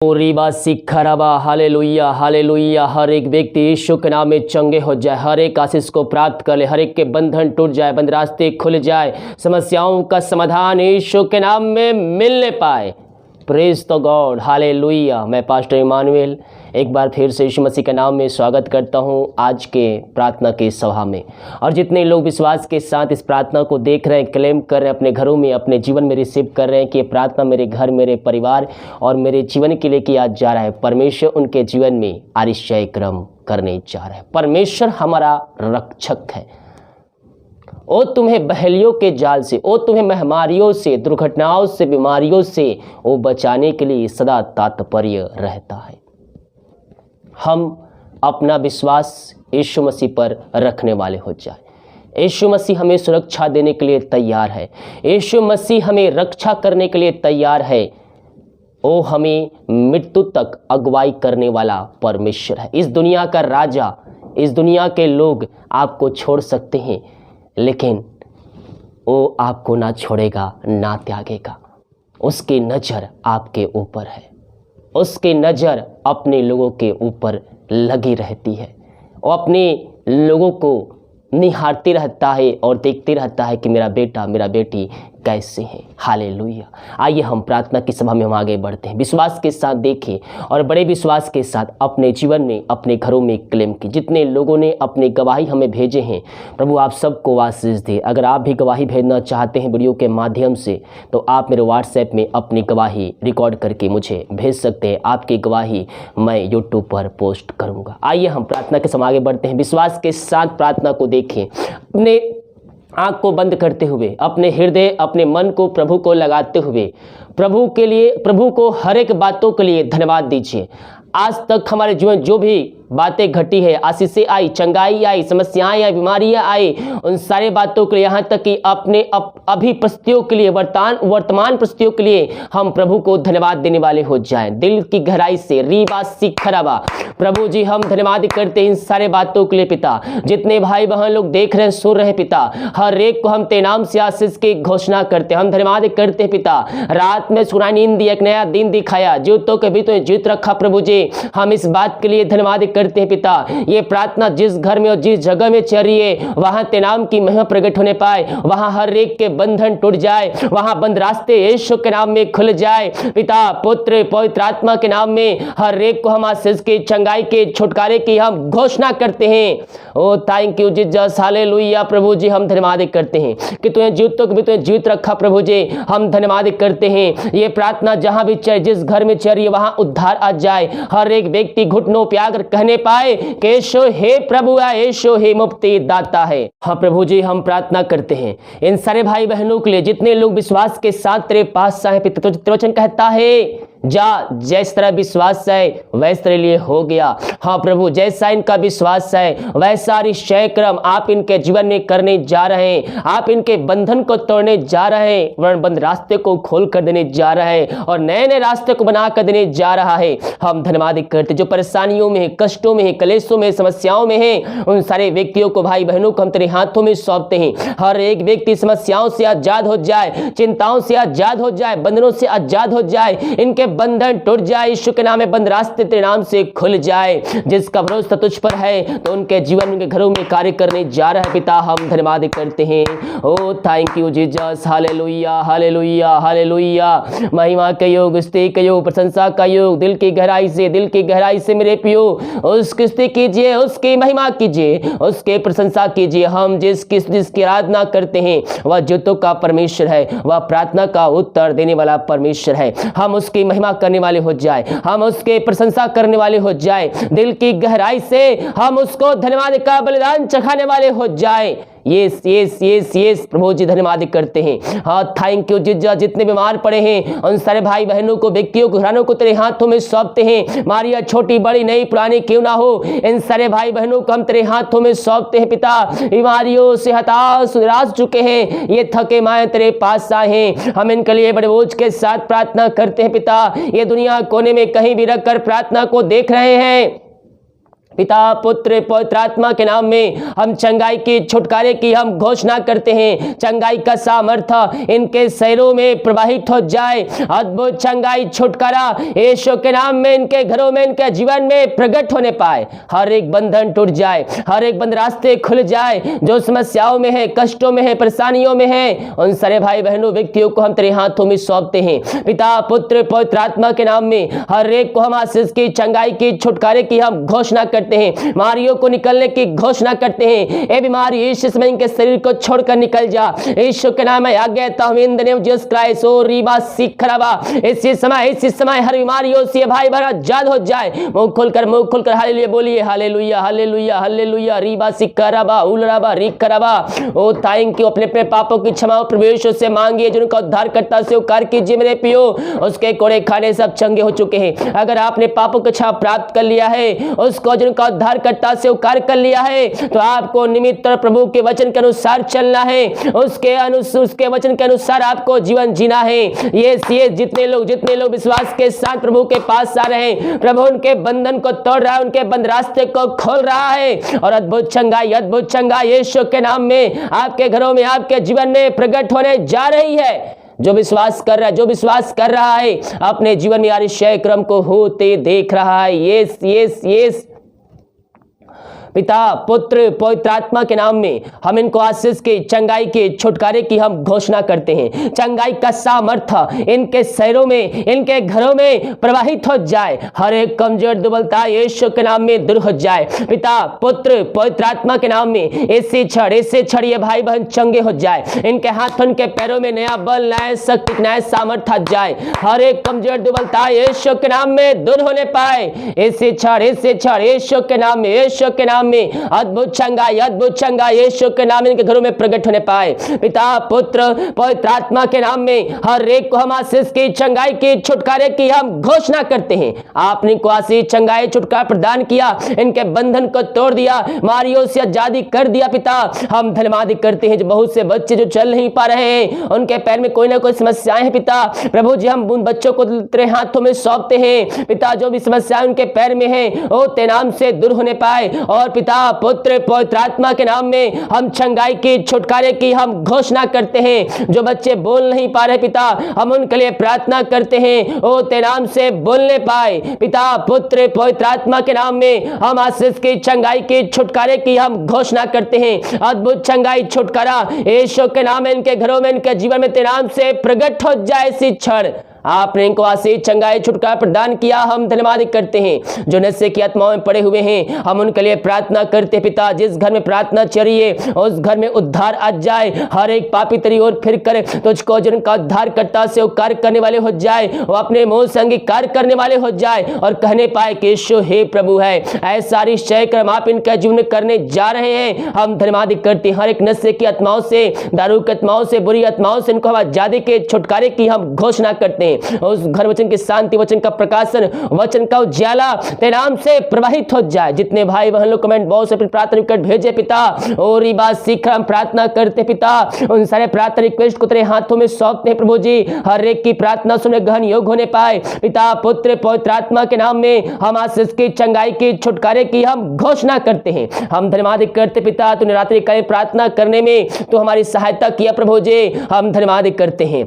रीबा सिखरबा हालेलुया हालेलुया। हर एक व्यक्ति यीशु के नाम में चंगे हो जाए, हर एक आशीष को प्राप्त कर ले, हर एक के बंधन टूट जाए, बंद रास्ते खुल जाए, समस्याओं का समाधान यीशु के नाम में मिलने पाए। Praise the God hallelujah. मैं पास्टर इमानुएल एक बार फिर से यीशु मसीह के नाम में स्वागत करता हूं आज के प्रार्थना की सभा में। और जितने लोग विश्वास के साथ इस प्रार्थना को देख रहे हैं, क्लेम कर रहे हैं, अपने घरों में अपने जीवन में रिसीव कर रहे हैं कि ये प्रार्थना मेरे घर, मेरे परिवार और मेरे जीवन के लिए किया जा रहा है, परमेश्वर उनके जीवन में आश्चर्य क्रम करने जा रहा है। परमेश्वर हमारा रक्षक है। ओ तुम्हें बहेलियों के जाल से, ओ तुम्हें महामारियों से, दुर्घटनाओं से, बीमारियों से वो बचाने के लिए सदा तात्पर्य रहता है। हम अपना विश्वास यीशु मसीह पर रखने वाले हो जाए। यीशु मसीह हमें सुरक्षा देने के लिए तैयार है, यीशु मसीह हमें रक्षा करने के लिए तैयार है। वो हमें मृत्यु तक अगुवाई करने वाला परमेश्वर है। इस दुनिया का राजा, इस दुनिया के लोग आपको छोड़ सकते हैं, लेकिन वो आपको ना छोड़ेगा ना त्यागेगा। उसकी नज़र आपके ऊपर है, उसकी नज़र अपने लोगों के ऊपर लगी रहती है। वो अपने लोगों को निहारते रहता है और देखते रहता है कि मेरा बेटा मेरा बेटी कैसे हैं। हालेलुया। आइए हम प्रार्थना की सभा में हम आगे बढ़ते हैं। विश्वास के साथ देखें और बड़े विश्वास के साथ अपने जीवन में, अपने घरों में क्लेम की। जितने लोगों ने अपने गवाही हमें भेजे हैं, प्रभु आप सबको आशीष दे। अगर आप भी गवाही भेजना चाहते हैं वीडियो के माध्यम से, तो आप मेरे व्हाट्सएप में अपनी गवाही रिकॉर्ड करके मुझे भेज सकते हैं। आपकी गवाही मैं यूट्यूब पर पोस्ट करूँगा। आइए हम प्रार्थना के समय आगे बढ़ते हैं। विश्वास के साथ प्रार्थना को देखें। अपने आँख को बंद करते हुए, अपने हृदय, अपने मन को प्रभु को लगाते हुए, प्रभु के लिए, प्रभु को हर एक बातों के लिए धन्यवाद दीजिए। आज तक हमारे जीवन जो भी बातें घटी है, आशीषें आई, चंगाई आई, समस्याएं आई, बीमारियां आई, उन सारे बातों के लिए, यहाँ तक कि अपने अभी परिस्थितियों के लिए, वर्तमान परिस्थितियों के लिए हम प्रभु को धन्यवाद देने वाले हो जाएं। दिल की गहराई से रीबा सिखरबा। प्रभु जी हम धन्यवाद करते हैं इन सारे बातों के लिए पिता। जितने भाई बहन लोग देख रहे हैं, सुन रहे हैं पिता, हर एक को हम तेरे नाम से आशीष की घोषणा करते हैं। हम धन्यवाद करते हैं पिता। रात में सुनाई नींद दी, एक नया दिन दिखाया, जीवितों के भी तो जीवित रखा प्रभु जी। हम इस बात के लिए धन्यवाद करते हैं पिता। ये प्रार्थना जिस घर में और जिस जगह में चल रही है, वहां तेरे नाम की महिमा प्रकट होने पाए, वहां हर एक के बंधन टूट जाए, वहां बंद रास्ते यीशु के नाम में खुल जाए पिता। पुत्र पवित्र आत्मा के नाम में हर एक को हम आशीष के, चंगाई के, छुटकारे की हम घोषणा करते हैं। ओ थैंक यू जीसस हालेलुया। प्रभु जी हम धन्यवाद करते हैं कि तूने जीवितों को भी तूने जीवित रखा प्रभु जी। हम धन्यवाद करते हैं। ये प्रार्थना जहां भी चले, जिस घर में चल रही है, वहां उद्धार आ जाए। हर एक व्यक्ति घुटनों पे आकर कहने पाए कि यीशु हे प्रभु है, यीशु हे मुक्ति दाता है। हाँ प्रभु जी हम प्रार्थना करते हैं इन सारे भाई बहनों के लिए, जितने लोग विश्वास के साथ तेरे पास आए पिता। तो वचन कहता है जा, जिस तरह विश्वास है वैसे तेरे लिए हो गया। हाँ प्रभु, जैसा इनका विश्वास है वैसा आश्चर्य क्रम आप इनके जीवन में करने जा रहे हैं। आप इनके बंधन को तोड़ने जा रहे हैं, वर्ण बंद रास्ते को खोल कर देने जा रहे हैं और नए नए रास्ते को बना कर देने जा रहा है। हम धन्यवाद करते जो परेशानियों में है, कष्टों में है, कलेशों में, समस्याओं में है, उन सारे व्यक्तियों को, भाई बहनों को हम तेरे हाथों में सौंपते हैं। हर एक व्यक्ति समस्याओं से आजाद हो जाए, चिंताओं से आजाद हो जाए, बंधनों से आजाद हो जाए, इनके बंधन टूट जाए, यीशु के नाम में बंद रास्ते तेरे नाम से खुल जाए। जिसका भरोसा तुझ पर है तो उनके जीवन, उनके घरों में कार्य करने जा रहा है पिता। हम धन्यवाद करते हैं। ओ थैंक यू जीसस हालेलुया हालेलुया हालेलुया। महिमा का योग, स्तुति का योग, प्रशंसा का योग, दिल की गहराई से, दिल की गहराई से मेरे पियो उसकी स्तुति कीजिए, उसकी महिमा कीजिए, उसके प्रशंसा कीजिए। हम जिसकी आराधना करते हैं वह जीवितों का परमेश्वर है, वह प्रार्थना का उत्तर देने वाला परमेश्वर है। हम उसकी महिमा करने वाले हो जाए, हम उसके प्रशंसा करने वाले हो जाए, दिल की गहराई से हम उसको धन्यवाद का बलिदान चढ़ाने वाले हो जाए। यस यस यस यस प्रभु जी धन्यवाद करते हैं। हाँ थैंक यू जीसस। जितने बीमार पड़े हैं उन सारे भाई बहनों को, व्यक्तियों को, घरानों को तेरे हाथों में सौंपते हैं। मारिया छोटी बड़ी नई पुरानी क्यों ना हो, इन सारे भाई बहनों को हम तेरे हाथों में सौंपते हैं पिता। बीमारियों से हताश निराश चुके हैं, ये थके माए तेरे पास आए हैं। हम इनके लिए बड़े बोझ के साथ प्रार्थना करते हैं पिता। ये दुनिया कोने में कहीं भी रखकर प्रार्थना को देख रहे हैं पिता पुत्र पवित्र आत्मा के नाम में हम चंगाई की छुटकारे की हम घोषणा करते हैं। चंगाई का सामर्थ्य इनके शरीरों में प्रवाहित हो जाए। अद्भुत चंगाई छुटकारा यीशु के नाम में इनके घरों में इनके जीवन में प्रकट होने पाए। हर एक बंधन टूट जाए, हर एक बंद रास्ते खुल जाए। जो समस्याओं में है, कष्टों में है, परेशानियों में है, उन सारे भाई बहनों व्यक्तियों को हम तेरे हाथों में सौंपते हैं। पिता पुत्र पवित्र आत्मा के नाम में हर एक को हम आशीष की, चंगाई की, छुटकारे की हम घोषणा करते हैं। बीमारियों को निकलने की घोषणा करते हैं। ये बीमारी यीशु समय इनके शरीर को छोड़कर निकल जा। यीशु के नाम में आज्ञा देता हूं in the name of Jesus Christ. ओ रीबा सिखरबा इसी समय हर बीमारियों से भाई भरा आजाद हो जाए। मुंह खोलकर हालेलुया बोलिए, हालेलुया हालेलुया हालेलुया। रीबा सिखरबा उलरबा रिकरबा। ओ थैंक यू। अपने अपने पापों की क्षमा प्रभु से मांगिए, जिनका उद्धारकर्ता से उद्धार कीजिए मेरे पियो। उसके कोड़े खाने सब चंगे हो चुके हैं। अगर आपने पापों की क्षमा प्राप्त कर लिया है, उसको जिनका उद्धारकर्ता से उद्धार कर लिया है, तो आपको निमित्त प्रभु के वचन के अनुसार चलना है। उसके वचन के अनुसार आपको जीवन जीना है। ये जितने लोग विश्वास के साथ प्रभु के पास आ रहे हैं, प्रभु उनके बंधन को तोड़ रहा है, उनके बंद रास्ते को खोल रहा है। और अद्भुत चंगाई यीशु के नाम में आपके घरों में, आपके जीवन में प्रकट होने जा रही है। जो विश्वास कर रहा है अपने जीवन में आश्चर्य क्रम को होते देख रहा है। यस पिता पुत्र पवित्र आत्मा के नाम में हम इनको आशीष की, चंगाई के, छुटकारे की हम घोषणा करते हैं। चंगाई का सामर्थ्य इनके शरीरों में, इनके घरों में प्रवाहित हो जाए। हर एक कमजोर दुर्बलता यीशु के नाम में दूर हो जाए। पिता पुत्र पवित्र आत्मा के नाम में ऐसे क्षण ये भाई बहन चंगे हो जाए। इनके हाथों, इनके पैरों में नया बल, नया शक्ति, नया सामर्थ्य आ जाए। हर एक कमजोर दुर्बलता यीशु के नाम में दूर होने पाए। ऐसे क्षण यीशु के नाम में अद्भुत चंगाई यीशु के नाम में इनके घरों में प्रकट होने पाए। पिता पुत्र पवित्र आत्मा के नाम में हर एक को हम आशीष की, चंगाई की, छुटकारे की हम घोषणा करते हैं। आपने इनको आशीष, चंगाई, छुटकारा प्रदान किया, इनके बंधन को तोड़ दिया, बीमारियों से आजादी कर दिया। पिता हम धन्यवाद करते हैं। जो बहुत से बच्चे जो चल नहीं पा रहे हैं, उनके पैर में कोई ना कोई समस्याएं हैं पिता, प्रभु जी हम उन बच्चों को तेरे हाथों में सौंपते हैं। पिता जो भी समस्याएं उनके पैर में है, वो तेरे नाम से दूर होने पाए। और पिता पुत्र पवित्र आत्मा के नाम में हम चंगाई की, छुटकारे की हम घोषणा करते हैं। जो बच्चे बोल नहीं पा रहे पिता, हम उनके लिए प्रार्थना करते हैं, वो तेरे नाम से बोलने पाए। पिता पुत्र पवित्र आत्मा के नाम में हम आशीष की, चंगाई की, छुटकारे की हम घोषणा करते हैं। अद्भुत चंगाई, छुटकारा यीशु के नाम में इनके घरों में, इनके जीवन में तेरे नाम से प्रकट हो जाए। इसी क्षण आपने इनको आशीष, चंगाई, छुटकारा प्रदान किया, हम धन्यवाद करते हैं। जो नशे की आत्माओं में पड़े हुए हैं, हम उनके लिए प्रार्थना करते पिता। जिस घर में प्रार्थना चलिए उस घर में उद्धार आ जाए। हर एक पापी तेरी ओर फिर कर तुझको जिनका उद्धार करता से कार्य करने वाले हो जाए, वो अपने मुंह से अंगीकार करने वाले हो जाए और कहने पाए कि यीशु हे प्रभु है। ऐसा सारी शय कर्म आप इनका जीवन करने जा रहे हैं, हम धन्यवाद करते हैं। हर एक नशे की आत्माओं से, दारू की आत्माओं से, बुरी आत्माओं से इनको हम आजादी के, छुटकारे की हम घोषणा करते हैं। उस घर वचन की शांति, वचन का प्रकाशन, वचन का उजाला तेरे नाम से प्रवाहित हो जाए। जितने भाई बहन लोग कमेंट बॉक्स अपनी प्रार्थना रिक्वेस्ट भेजे पिता, और ये बात सीख हम प्रार्थना करते पिता। उन सारे प्रार्थना रिक्वेस्ट को तेरे हाथों में सौंपते हैं प्रभु जी। हर एक की प्रार्थना सुनने गहन योग होने पाए। पिता पुत्र पवित्र आत्मा के नाम में हम आशीष की, चंगाई की, छुटकारे की हम घोषणा करते हैं। हम धन्यवाद करते पिता, तूने रात्रि काल प्रार्थना करने में तो हमारी सहायता किया प्रभु जी, हम धन्यवाद करते हैं।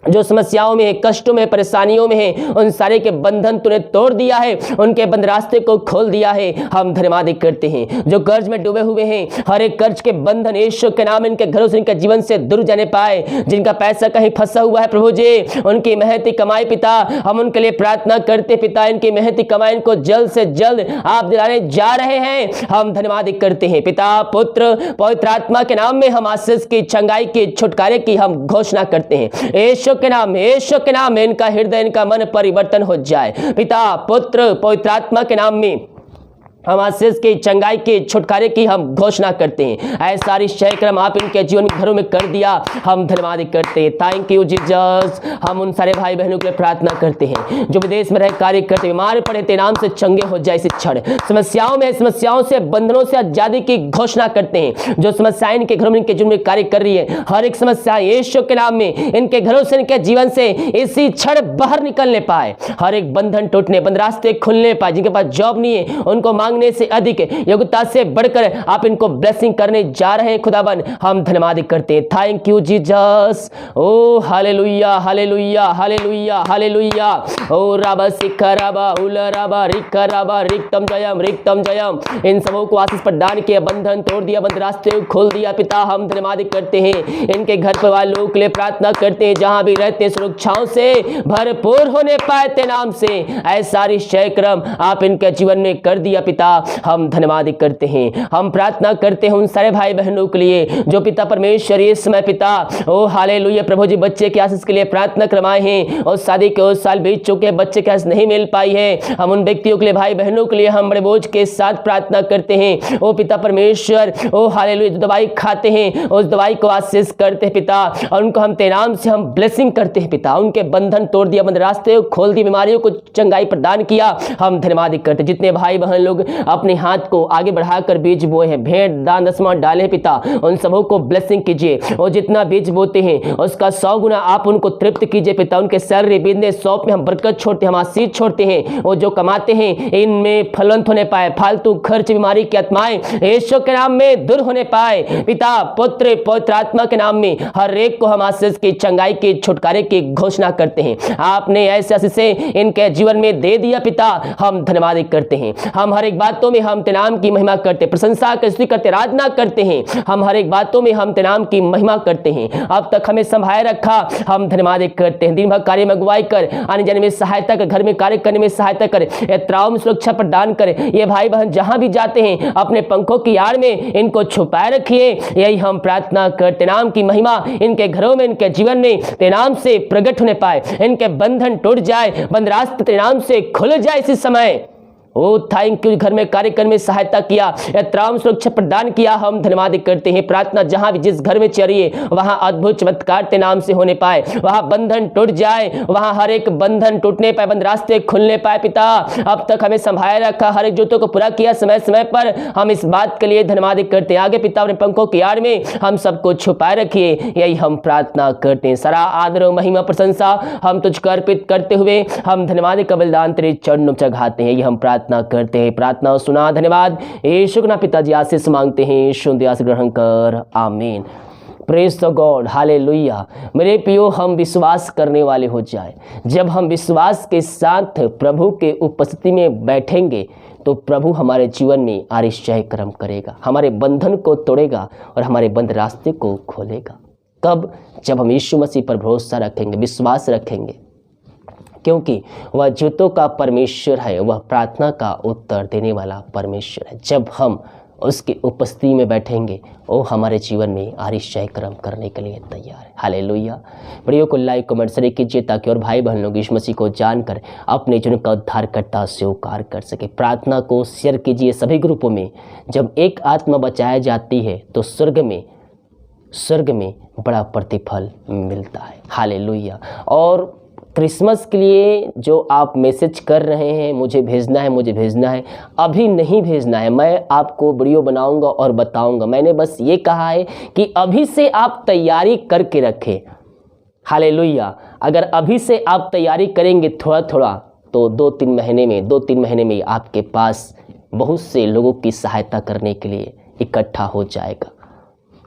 जो समस्याओं में है, कष्टों में, परेशानियों में है, उन सारे के बंधन तूने तोड़ दिया है, उनके बंद रास्ते को खोल दिया है, हम धन्यवाद करते हैं। जो कर्ज में डूबे हुए हैं, हर एक कर्ज के बंधन यीशु के नाम इनके घरों से, इनके जीवन से दूर जाने पाए। जिनका पैसा कहीं फंसा हुआ है प्रभु जी, उनकी मेहनती कमाई पिता, हम उनके लिए प्रार्थना करते पिता। इनकी मेहनती कमाई को जल्द से जल्द आप दिलाने जा रहे हैं, हम धन्यवाद करते हैं। पिता पुत्र पवित्र आत्मा के नाम में हम आशीष की, चंगाई की, छुटकारे की हम घोषणा करते हैं। यीशु के नाम में इनका हृदय, इनका मन परिवर्तन हो जाए। पिता पुत्र पवित्र आत्मा के नाम में हम आशीष की, चंगाई की, छुटकारे की हम घोषणा करते हैं। ऐसा सारी शय कर्म आप इनके जीवन घरों में कर दिया, हम धन्यवाद करते हैं। Thank you Jesus. हम उन सारे भाई बहनों के लिए प्रार्थना करते हैं जो विदेश में रह कार्य करते, बीमार पड़े तेरे नाम से चंगे हो जाए। इस क्षण समस्याओं से, बंधनों से आजादी की घोषणा करते हैं। जो समस्याएं इनके घरों में, इनके जीवन में कार्य कर रही है, हर एक समस्या यीशु के नाम में इनके घरों से, इनके जीवन से इसी क्षण बाहर निकलने पाए। हर एक बंधन टूटने, बंद रास्ते खुलने पाए। जिनके पास जॉब नहीं है उनको मांगने मांगने से अधिक, योग्यता से बढ़कर आप इनको ब्लेसिंग करने जा रहे हैं खुदावन। हम धन्यवाद करते हैं। Thank you Jesus. ओ हालेलुया हालेलुया हालेलुया हालेलुया। ओ राबा सिखराबा उलराबा रिखराबा रिक्तम जयम। इन सबों को आशीष प्रदान किया, बंधन तोड़ दिया, बंद रास्ते खोल दिया पिता। हम धन्यवाद करते हैं। इनके घर परिवार लोगों के लिए प्रार्थना करते हैं, जहां भी रहते हैं सुरक्षाओं से भरपूर होने पाए ते नाम से। ऐसा निश्चय क्रम आप इनके जीवन में कर दिया पिता। हम धन्यवाद करते हैं। हम प्रार्थना करते हैं उन सारे भाई बहनों के लिए जो पिता परमेश्वर इस समय पिता ओ हालेलुया प्रभु जी बच्चे के आशीष के लिए प्रार्थना करवाए हैं और शादी के उस साल बीत चुके, बच्चे के आशीष नहीं मिल पाई है। हम उन व्यक्तियों के लिए, भाई बहनों के लिए हम बड़े बोझ के साथ प्रार्थना करते हैं। ओ पिता परमेश्वर ओ हालेलुया जो दवाई खाते हैं उस दवाई को आशीष करते हैं पिता, और उनको हम तेरे नाम से हम ब्लेसिंग करते हैं पिता। उनके बंधन तोड़ दिया, बंद रास्ते खोल दिए, बीमारियों को चंगाई प्रदान किया। हम धन्यवाद करते हैं। जितने भाई बहन लोग अपने हाथ को आगे बढ़ाकर बीज बोए हैं, भेंट दान दसवां डाले हैं पिता, उन सबों को ब्लेसिंग कीजिए। और जितना बीज बोते हैं उसका 100 गुना आप उनको तृप्त कीजिए पिता। उनके सैलरी बिजनेस शॉप में हम बरकत छोड़ते हैं, हम आशीष छोड़ते हैं। और जो कमाते हैं इनमें फलवंत होने पाए, फालतू खर्च बीमारी की आत्माएं यीशु के नाम में दूर होने पाए पिता। पुत्र पवित्र आत्मा के नाम में हर एक को हम आशीष की, चंगाई की, छुटकारे की घोषणा करते हैं। आपने ऐसे आशीषें इनके जीवन में दे दिया पिता। हम धन्यवाद करते हैं। हम हर एक बातों में हम तेरे नाम की महिमा करते, प्रशंसा स्तुति करते, आराधना करते हैं। हम हर एक बातों में हम तेरे नाम की महिमा करते हैं। अब तक हमें संभाले रखा, हम धन्यवाद करते हैं। दिन भर कार्य में अगुवाई कर, आने जाने में सहायता कर, घर में कार्य करने में सहायता कर, यात्राओं में सुरक्षा प्रदान कर। ये भाई बहन जहां भी जाते हैं अपने पंखों की आड़ में इनको छुपाए रखिए। यही हम प्रार्थना करते। नाम की महिमा इनके घरों में, इनके जीवन में तेरे नाम से प्रकट होने पाए। इनके बंधन टूट जाए, बंद रास्ते तेरे नाम से खुल जाए इसी समय। ओ थैंक यू, घर में कार्य करने में सहायता किया, यात्राओं में सुरक्षा प्रदान किया। हम धन्यवाद करते हैं। प्रार्थना जहां भी जिस घर में चलिए वहां अद्भुत चमत्कार तेरे नाम से होने पाए, वहां बंधन टूट जाए, वहां हर एक बंधन टूटने पाए, बंद रास्ते खुलने पाए पिता। अब तक हमें संभाले रखा, हर एक जरूरतों को पूरा किया समय समय पर। हम इस बात के लिए धन्यवाद करते हैं। आगे पिता अपने पंखों की आड़ में हम सबको छुपाए रखिए, यही हम प्रार्थना करते हैं। सारा आदर और महिमा प्रशंसा हम तुझको अर्पित करते हुए हम धन्यवाद का बलिदान तेरे चरणों में चढ़ाते हैं। यही हम प्रार्थना करते हैं। प्रार्थना सुना, धन्यवाद। यीशु के नाम पिताजी आशीष मांगते हैं, यीशु आशीष ग्रहण कर, आमीन। Praise the God, hallelujah. मेरे प्रियो, हम विश्वास करने वाले हो जाए। जब हम विश्वास के साथ प्रभु के उपस्थिति में बैठेंगे तो प्रभु हमारे जीवन में आश्चर्य कर्म करेगा, हमारे बंधन को तोड़ेगा और हमारे बंद रास्ते को खोलेगा। कब? जब हम यीशु मसीह पर भरोसा रखेंगे, विश्वास रखेंगे, क्योंकि वह जीवों का परमेश्वर है, वह प्रार्थना का उत्तर देने वाला परमेश्वर है। जब हम उसकी उपस्थिति में बैठेंगे वो हमारे जीवन में आश्चर्य कर्म करने के लिए तैयार है। हालेलुया। प्रियो को लाइक कमेंट शेयर कीजिए ताकि और भाई बहन लोग यीशु मसीह को जानकर अपने जीवन का उद्धारकर्ता स्वीकार कर सके। प्रार्थना को शेयर कीजिए सभी ग्रुपों में। जब एक आत्मा बचाई जाती है तो स्वर्ग में बड़ा प्रतिफल मिलता है। हालेलुया। और क्रिसमस के लिए जो आप मैसेज कर रहे हैं मुझे भेजना है, अभी नहीं भेजना है। मैं आपको वीडियो बनाऊंगा और बताऊंगा। मैंने बस ये कहा है कि अभी से आप तैयारी करके रखें। हालेलुया। अगर अभी से आप तैयारी करेंगे थोड़ा थोड़ा तो 2-3 महीने में आपके पास बहुत से लोगों की सहायता करने के लिए इकट्ठा हो जाएगा।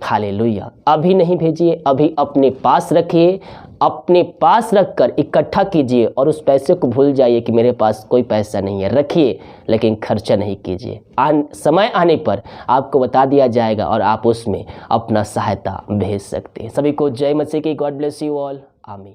हालेलुया। अभी नहीं भेजिए, अभी अपने पास रखिए, अपने पास रखकर इकट्ठा कीजिए और उस पैसे को भूल जाइए कि मेरे पास कोई पैसा नहीं है। रखिए लेकिन खर्चा नहीं कीजिए। समय आने पर आपको बता दिया जाएगा और आप उसमें अपना सहायता भेज सकते हैं। सभी को जय मसीह की। God bless you all. आमीन।